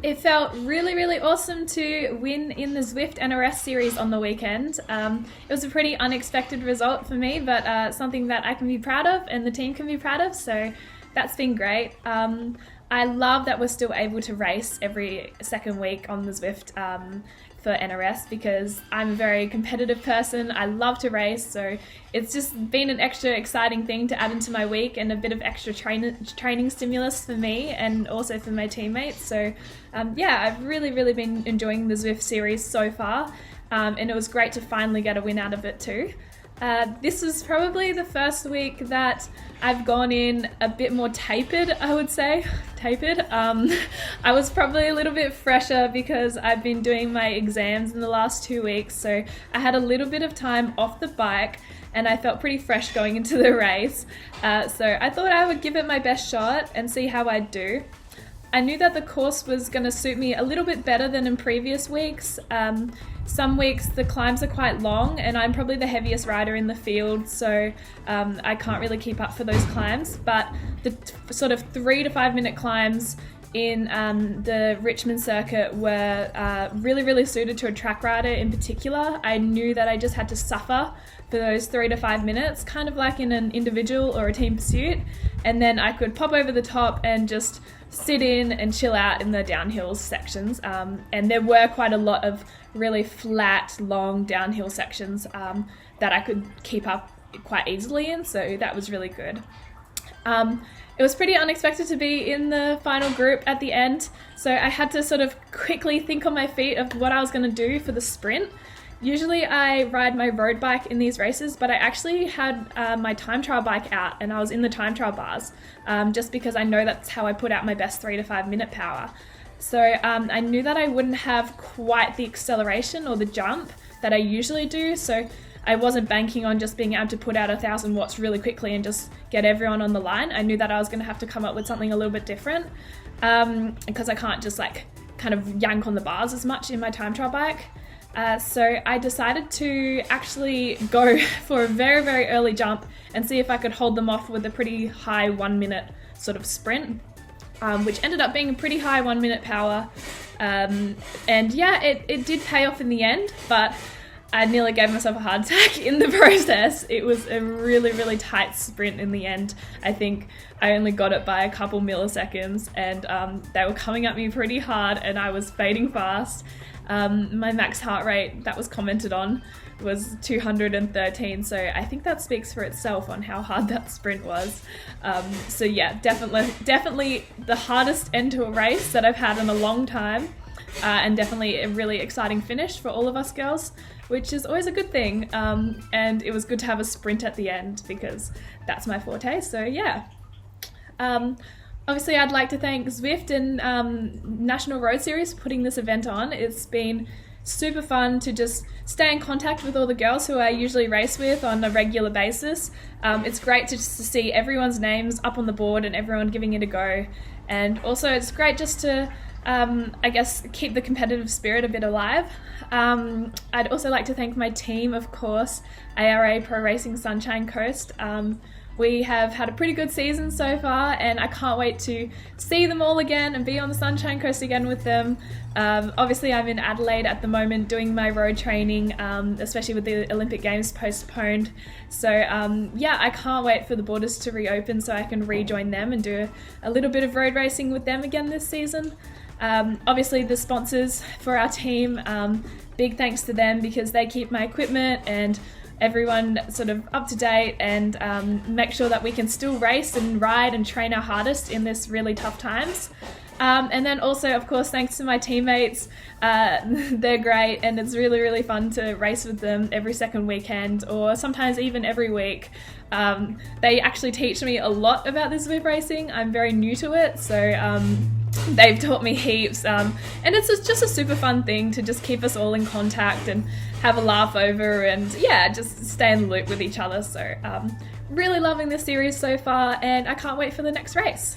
It felt really, really awesome to win in the Zwift NRS series on the weekend. It was a pretty unexpected result for me, but something that I can be proud of and the team can be proud of, so that's been great. I love that we're still able to race every second week on the Zwift for NRS because I'm a very competitive person. I love to race, so it's just been an extra exciting thing to add into my week and a bit of extra training stimulus for me and also for my teammates. So I've really, really been enjoying the Zwift series so far, and it was great to finally get a win out of it too. This was probably the first week that I've gone in a bit more tapered, I would say. I was probably a little bit fresher because I've been doing my exams in the last 2 weeks, so I had a little bit of time off the bike and I felt pretty fresh going into the race. So I thought I would give it my best shot and see how I'd do. I knew that the course was going to suit me a little bit better than in previous weeks. Some weeks the climbs are quite long and I'm probably the heaviest rider in the field, so I can't really keep up for those climbs, but the sort of 3 to 5 minute climbs in the Richmond circuit were really, really suited to a track rider in particular. I knew that I just had to suffer for those 3 to 5 minutes, kind of like in an individual or a team pursuit, and then I could pop over the top and just sit in and chill out in the downhill sections. And there were quite a lot of really flat, long downhill sections that I could keep up quite easily in, so that was really good. It was pretty unexpected to be in the final group at the end, so I had to sort of quickly think on my feet of what I was going to do for the sprint. Usually I ride my road bike in these races, but I actually had my time trial bike out and I was in the time trial bars just because I know that's how I put out my best 3 to 5 minute power. So I knew that I wouldn't have quite the acceleration or the jump that I usually do, so I wasn't banking on just being able to put out 1,000 watts really quickly and just get everyone on the line. I knew that I was going to have to come up with something a little bit different because I can't just like kind of yank on the bars as much in my time trial bike. So I decided to actually go for a very, very early jump and see if I could hold them off with a pretty high 1 minute sort of sprint, which ended up being a pretty high 1 minute power. And yeah, it did pay off in the end, but I nearly gave myself a heart attack in the process. It was a really, really tight sprint in the end. I think I only got it by a couple milliseconds and they were coming at me pretty hard and I was fading fast. My max heart rate that was commented on was 213, so I think that speaks for itself on how hard that sprint was. So yeah, definitely the hardest end to a race that I've had in a long time, and definitely a really exciting finish for all of us girls, which is always a good thing. And it was good to have a sprint at the end because that's my forte, so yeah. Obviously, I'd like to thank Zwift and National Road Series for putting this event on. It's been super fun to just stay in contact with all the girls who I usually race with on a regular basis. It's great to just to see everyone's names up on the board and everyone giving it a go. And also, it's great just to, I guess, keep the competitive spirit a bit alive. I'd also like to thank my team, of course, ARA Pro Racing Sunshine Coast. We have had a pretty good season so far and I can't wait to see them all again and be on the Sunshine Coast again with them. Obviously I'm in Adelaide at the moment doing my road training, especially with the Olympic Games postponed. So yeah, I can't wait for the borders to reopen so I can rejoin them and do a little bit of road racing with them again this season. Obviously the sponsors for our team, big thanks to them because they keep my equipment and everyone sort of up to date and make sure that we can still race and ride and train our hardest in this really tough times. And then also, of course, thanks to my teammates. They're great and it's really, really fun to race with them every second weekend or sometimes even every week. They actually teach me a lot about this Zwift racing. I'm very new to it, so they've taught me heaps. And it's just a super fun thing to just keep us all in contact and have a laugh over and yeah, just stay in the loop with each other. So really loving this series so far and I can't wait for the next race.